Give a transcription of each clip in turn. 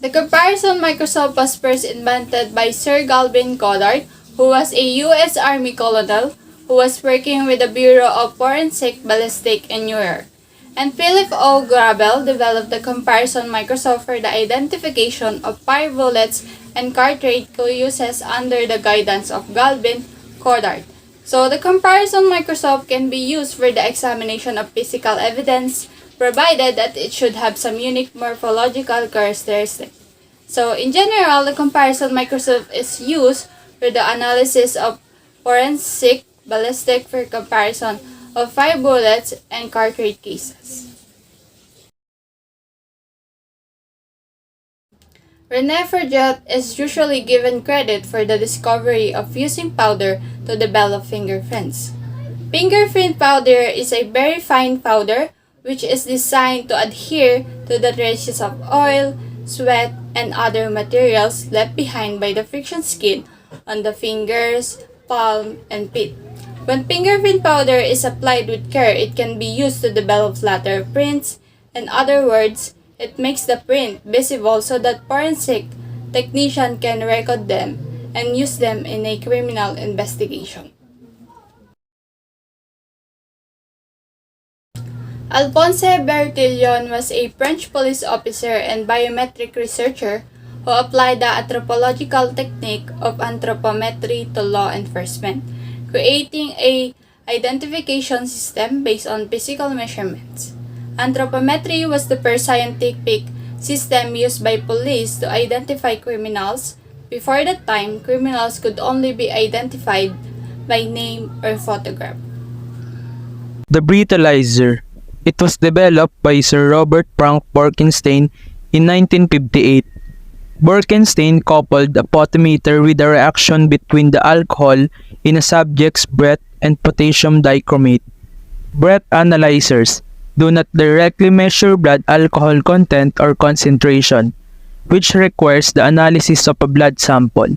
The comparison microscope was first invented by Sir Galvin Goddard, who was a U.S. Army colonel who was working with the Bureau of Forensic Ballistics in New York. And Philip O. Grabel developed the comparison microscope for the identification of fire bullets and cartridge uses under the guidance of Galvin Goddard. So the comparison microscope can be used for the examination of physical evidence, provided that it should have some unique morphological characteristics. So in general, the comparison microscope is used for the analysis of forensic ballistic for comparison of fire bullets and cartridge cases. René Forget is usually given credit for the discovery of fusing powder to develop fingerprints. Fingerprint powder is a very fine powder which is designed to adhere to the traces of oil, sweat, and other materials left behind by the friction skin on the fingers, palm, and feet. When fingerprint powder is applied with care, it can be used to develop flatter prints. In other words, it makes the print visible so that forensic technician can record them and use them in a criminal investigation. Alphonse Bertillon was a French police officer and biometric researcher who applied the anthropological technique of anthropometry to law enforcement, creating an identification system based on physical measurements. Anthropometry was the first scientific system used by police to identify criminals. Before that time, criminals could only be identified by name or photograph. The breathalyzer. It was developed by Sir Robert Frank Borkenstein in 1958. Borkenstein coupled a potmeter with a reaction between the alcohol in a subject's breath and potassium dichromate. Breath analyzers do not directly measure blood alcohol content or concentration, which requires the analysis of a blood sample.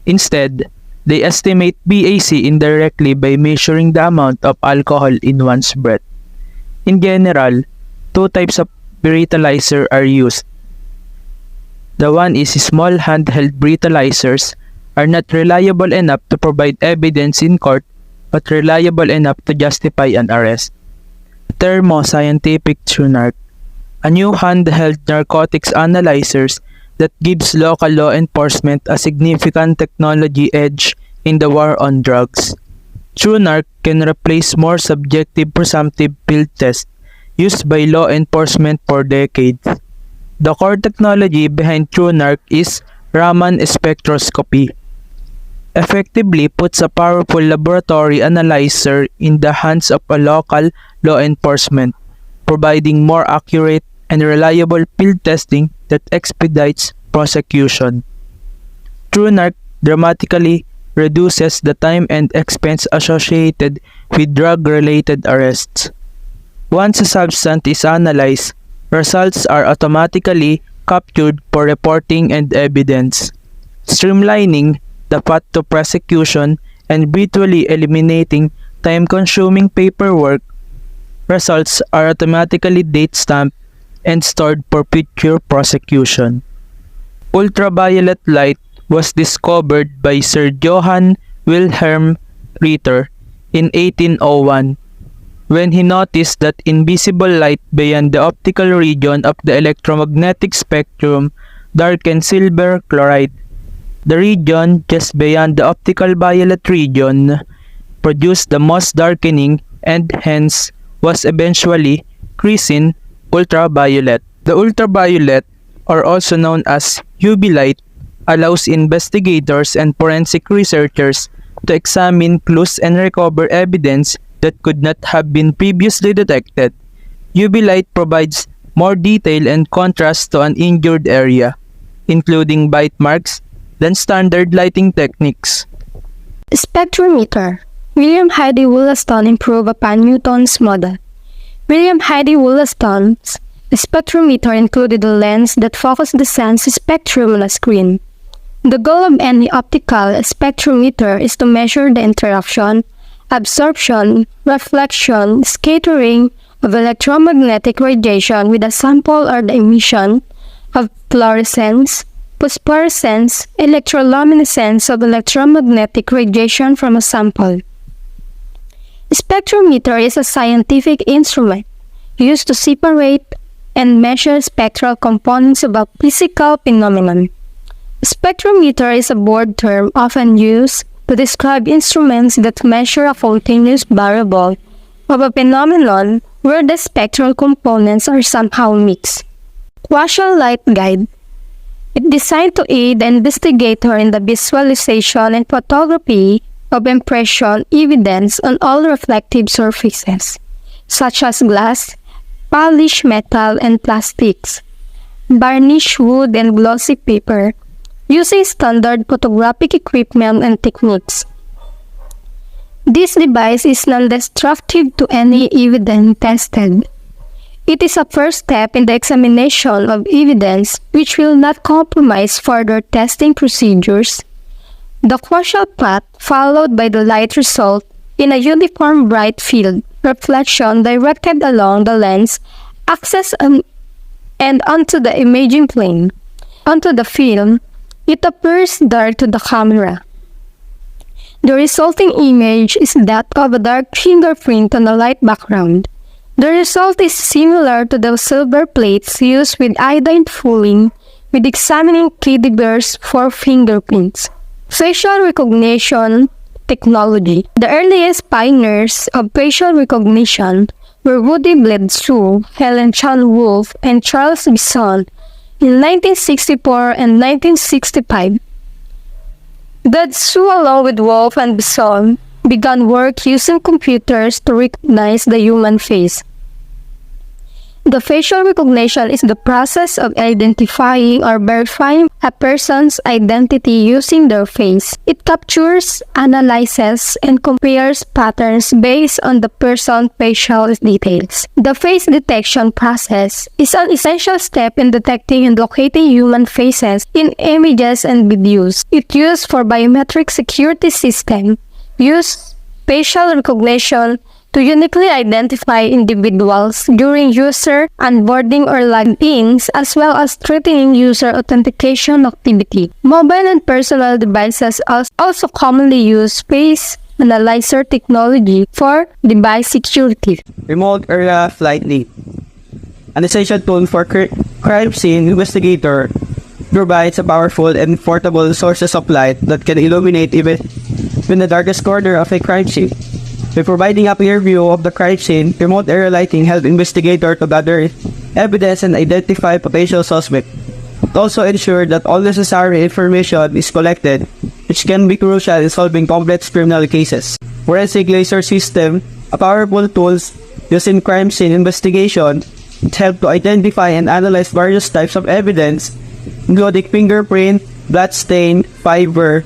Instead, they estimate BAC indirectly by measuring the amount of alcohol in one's breath. In general, two types of breathalyzer are used. The one is small handheld breathalyzers are not reliable enough to provide evidence in court but reliable enough to justify an arrest. Thermoscientific TruNarc, a new handheld narcotics analyzers that gives local law enforcement a significant technology edge in the war on drugs. TruNarc can replace more subjective presumptive field tests used by law enforcement for decades. The core technology behind TruNarc is Raman spectroscopy. Effectively puts a powerful laboratory analyzer in the hands of a local law enforcement, providing more accurate and reliable field testing that expedites prosecution. TruNarc dramatically reduces the time and expense associated with drug-related arrests. Once a substance is analyzed, results are automatically captured for reporting and evidence, streamlining the path to prosecution and virtually eliminating time-consuming paperwork. Results are automatically date-stamped and stored for future prosecution. Ultraviolet light was discovered by Sir Johann Wilhelm Ritter in 1801 when he noticed that invisible light beyond the optical region of the electromagnetic spectrum darkened silver chloride. The region just beyond the optical violet region produced the most darkening and hence was eventually christened ultraviolet. The ultraviolet, or also known as UV light, allows investigators and forensic researchers to examine clues and recover evidence that could not have been previously detected. UV light provides more detail and contrast to an injured area, including bite marks, than standard lighting techniques. Spectrometer. William Hyde Wollaston improved upon Newton's model. William Hyde Wollaston's spectrometer included a lens that focused the sun's spectrum on a screen. The goal of any optical spectrometer is to measure the interaction, absorption, reflection, scattering of electromagnetic radiation with a sample or the emission of fluorescence, phosphorescence, electroluminescence of electromagnetic radiation from a sample. A spectrometer is a scientific instrument used to separate and measure spectral components of a physical phenomenon. A spectrometer is a broad term often used to describe instruments that measure a continuous variable of a phenomenon where the spectral components are somehow mixed. Quasial light guide. It is designed to aid the investigator in the visualization and photography of impression evidence on all reflective surfaces, such as glass, polished metal, and plastics, varnish wood, and glossy paper, using standard photographic equipment and techniques. This device is non-destructive to any evidence tested. It is a first step in the examination of evidence which will not compromise further testing procedures. The quasial path, followed by the light result in a uniform bright field reflection directed along the lens axis and onto the imaging plane. Onto the film, it appears dark to the camera. The resulting image is that of a dark fingerprint on a light background. The result is similar to the silver plates used with iodine fooling with examining teddy bears for fingerprints. Facial recognition technology. The earliest pioneers of facial recognition were Woody Bledsoe, Helen Chan Wolf, and Charles Bisson in 1964 and 1965. Bledsoe, along with Wolf and Bisson, began work using computers to recognize the human face. The facial recognition is the process of identifying or verifying a person's identity using their face. It captures, analyzes, and compares patterns based on the person's facial details. The face detection process is an essential step in detecting and locating human faces in images and videos. It used for biometric security system, use facial recognition to uniquely identify individuals during user onboarding or logins, as well as threatening user authentication activity. Mobile and personal devices also commonly use face analyzer technology for device security. Remote area flight link. An essential tool for crime scene investigator provides a powerful and portable sources of light that can illuminate even the darkest corner of a crime scene. By providing a clear view of the crime scene, remote area lighting helps investigators to gather evidence and identify potential suspects. It also ensures that all necessary information is collected, which can be crucial in solving complex criminal cases. Forensic laser system, a powerful tool used in crime scene investigation, it helps to identify and analyze various types of evidence, including fingerprint, blood stain, fiber,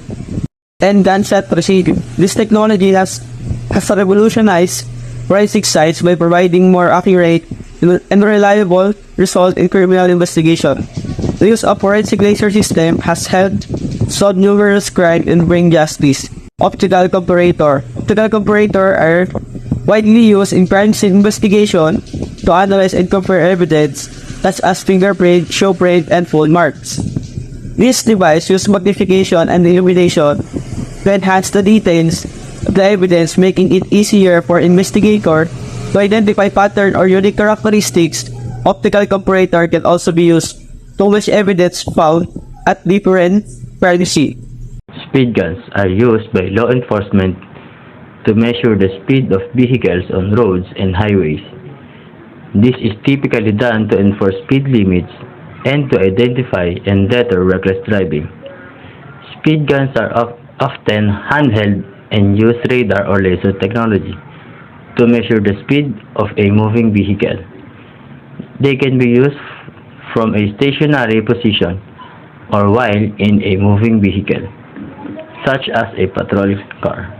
and gunshot residue. This technology has revolutionized forensic science by providing more accurate and reliable results in criminal investigation. The use of forensic laser system has helped solve numerous crimes and bring justice. Optical comparator. Optical comparator are widely used in crime scene investigation to analyze and compare evidence such as fingerprint, show print, and full marks. This device uses magnification and illumination to enhance the details of the evidence, making it easier for investigators to identify pattern or unique characteristics. Optical comparator can also be used to match evidence found at different crime scene. Speed guns are used by law enforcement to measure the speed of vehicles on roads and highways. This is typically done to enforce speed limits and to identify and deter reckless driving. Speed guns are often handheld and use radar or laser technology to measure the speed of a moving vehicle. They can be used from a stationary position or while in a moving vehicle, such as a patrol car.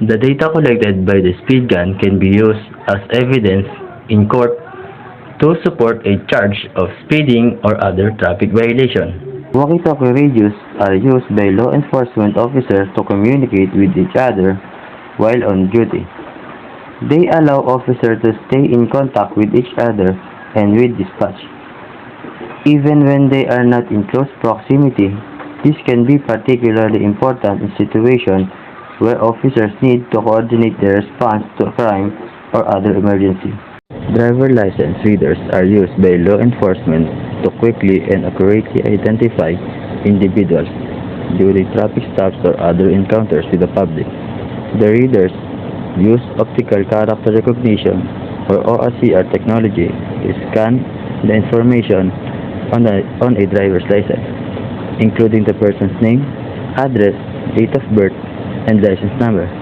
The data collected by the speed gun can be used as evidence in court to support a charge of speeding or other traffic violation. Walkie-talkie radios are used by law enforcement officers to communicate with each other while on duty. They allow officers to stay in contact with each other and with dispatch. even when they are not in close proximity. This can be particularly important in situations where officers need to coordinate their response to a crime or other emergency. Driver license readers are used by law enforcement to quickly and accurately identify individuals during traffic stops or other encounters with the public. The readers use optical character recognition or OCR technology to scan the information on a driver's license, including the person's name, address, date of birth, and license number.